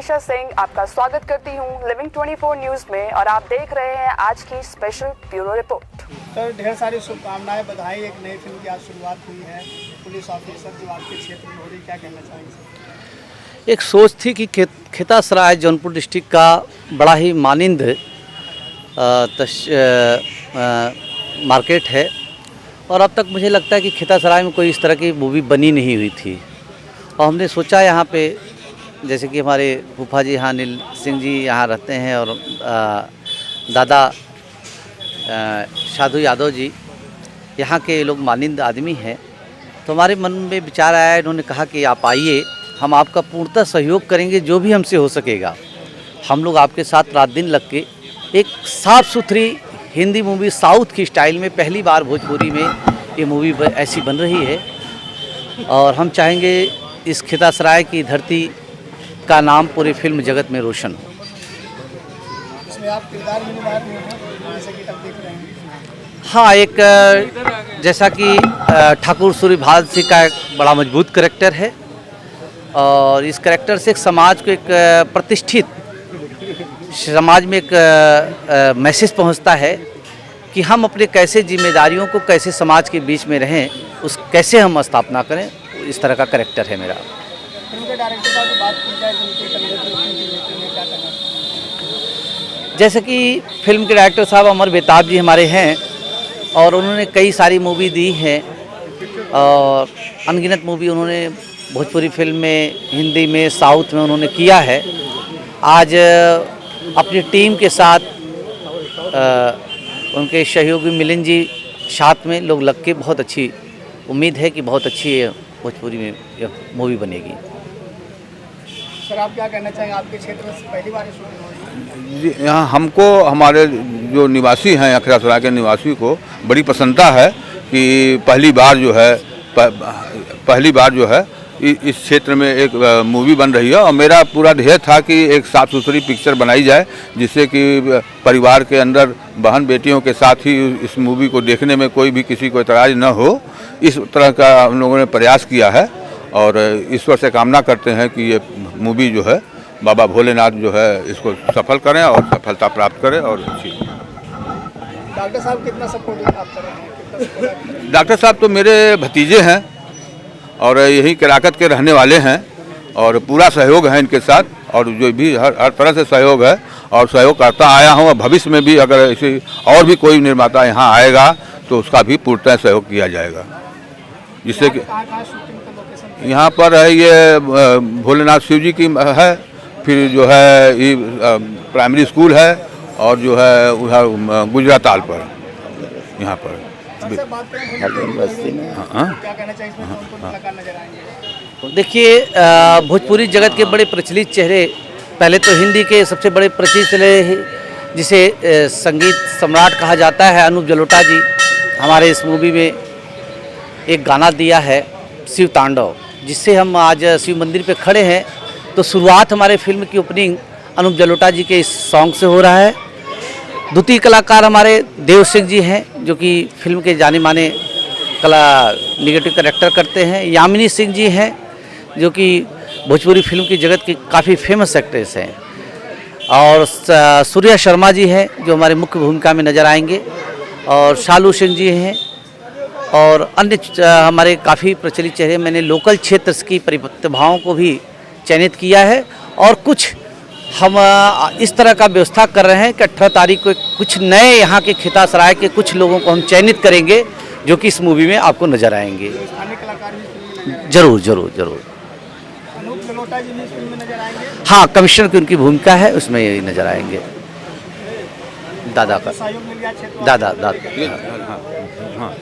मनीषा सिंह आपका स्वागत करती हूं लिविंग 24 न्यूज में और आप देख रहे हैं आज की स्पेशल ब्यूरो रिपोर्ट। सर, ढेर सारी शुभकामनाएं, बधाई। एक नई फिल्म की आज शुरुआत हुई है, पुलिस ऑफिसर जो आपके क्षेत्र में हो रही, क्या कहना चाहेंगे? एक सोच थी कि खितासराय जौनपुर डिस्ट्रिक्ट का बड़ा ही मानिंद मार्केट है और अब तक मुझे लगता है कि खितासराय में कोई इस तरह की मूवी बनी नहीं हुई थी। और हमने सोचा यहाँ पे जैसे कि हमारे फूफा जी यहाँ अनिल सिंह जी यहाँ रहते हैं और दादा साधु यादव जी यहाँ के लोग मानिंद आदमी हैं, तो हमारे मन में विचार आया, इन्होंने कहा कि आप आइए, हम आपका पूर्णतः सहयोग करेंगे, जो भी हमसे हो सकेगा। हम लोग आपके साथ रात दिन लग के एक साफ़ सुथरी हिंदी मूवी साउथ की स्टाइल में पहली बार भोजपुरी में ये मूवी ऐसी बन रही है और हम चाहेंगे इस खितासराय की धरती का नाम पूरे फिल्म जगत में रोशन हो। इसमें आप किरदार में निभा रहे हैं, जैसे कि तब देख रहे हैं। हाँ, एक जैसा कि ठाकुर सूर्यभाल सिंह का एक बड़ा मजबूत करैक्टर है और इस करैक्टर से एक समाज को एक प्रतिष्ठित समाज में एक मैसेज पहुंचता है कि हम अपने कैसे जिम्मेदारियों को कैसे समाज के बीच में रहें, उस कैसे हम स्थापना करें, इस तरह का करैक्टर है मेरा। फिल्म के डायरेक्टर साहब से बात की जाए, उनके क्या कहना? जैसे कि फिल्म के डायरेक्टर साहब अमर बेताब जी हमारे हैं और उन्होंने कई सारी मूवी दी हैं और अनगिनत मूवी उन्होंने भोजपुरी फिल्म में, हिंदी में, साउथ में उन्होंने किया है। आज अपनी टीम के साथ उनके सहयोगी मिलिंद जी साथ में लोग लग के बहुत अच्छी उम्मीद है कि बहुत अच्छी भोजपुरी में यह मूवी बनेगी। सर, आप क्या कहना चाहेंगे? आपके क्षेत्र में पहली बार शूटिंग हो रही है? यहाँ हमको हमारे जो निवासी हैं खितासराय के निवासी को बड़ी प्रसन्नता है कि पहली बार जो है इस क्षेत्र में एक मूवी बन रही है और मेरा पूरा ध्येय था कि एक साफ़ सुथरी पिक्चर बनाई जाए जिससे कि परिवार के अंदर बहन बेटियों के साथ ही इस मूवी को देखने में कोई भी किसी को एतराज़ न हो। इस तरह का हम लोगों ने प्रयास किया है और ईश्वर से कामना करते हैं कि ये मूवी जो है बाबा भोलेनाथ जो है इसको सफल करें और सफलता प्राप्त करें और अच्छी। डॉक्टर साहब कितना सपोर्ट आप कर रहे हैं? डॉक्टर साहब तो मेरे भतीजे हैं और यहीं केराकत के रहने वाले हैं और पूरा सहयोग है इनके साथ और जो भी हर तरह से सहयोग है और सहयोग करता आया हूँ और भविष्य में भी अगर ऐसे और भी कोई निर्माता यहाँ आएगा तो उसका भी पूर्णतः सहयोग किया जाएगा। जिससे कि यहाँ पर है ये भोलेनाथ शिव जी की है, फिर जो है ये प्राइमरी स्कूल है और जो है उधर गुजरात ताल पर यहाँ पर। देखिए, भोजपुरी जगत के बड़े प्रचलित चेहरे, पहले तो हिंदी के सबसे बड़े प्रचलित चेहरे जिसे संगीत सम्राट कहा जाता है अनूप जलोटा जी, हमारे इस मूवी में एक गाना दिया है शिव तांडव, जिससे हम आज शिव मंदिर पे खड़े हैं। तो शुरुआत हमारे फिल्म की ओपनिंग अनूप जलोटा जी के इस सॉन्ग से हो रहा है। द्वितीय कलाकार हमारे देव सिंह जी हैं जो कि फिल्म के जाने माने निगेटिव कैरेक्टर करते हैं। यामिनी सिंह जी हैं जो कि भोजपुरी फिल्म की जगत की काफ़ी फेमस एक्ट्रेस हैं और सूर्या शर्मा जी हैं जो हमारे मुख्य भूमिका में नज़र आएंगे और शालू सिंह जी हैं और अन्य हमारे काफ़ी प्रचलित चेहरे। मैंने लोकल क्षेत्र की प्रतिभाओं को भी चयनित किया है और कुछ हम इस तरह का व्यवस्था कर रहे हैं कि 18 तारीख को कुछ नए यहाँ के खितासराय के कुछ लोगों को हम चयनित करेंगे जो कि इस मूवी में आपको नज़र आएंगे। जरूर जरूर जरूर। अनूप जलोटा जी भी इस फिल्म में नजर आएंगे? हाँ, कमिश्नर की उनकी भूमिका है, उसमें नज़र आएंगे। दादा का सहयोग मिल गया क्षेत्र दादा। हाँ।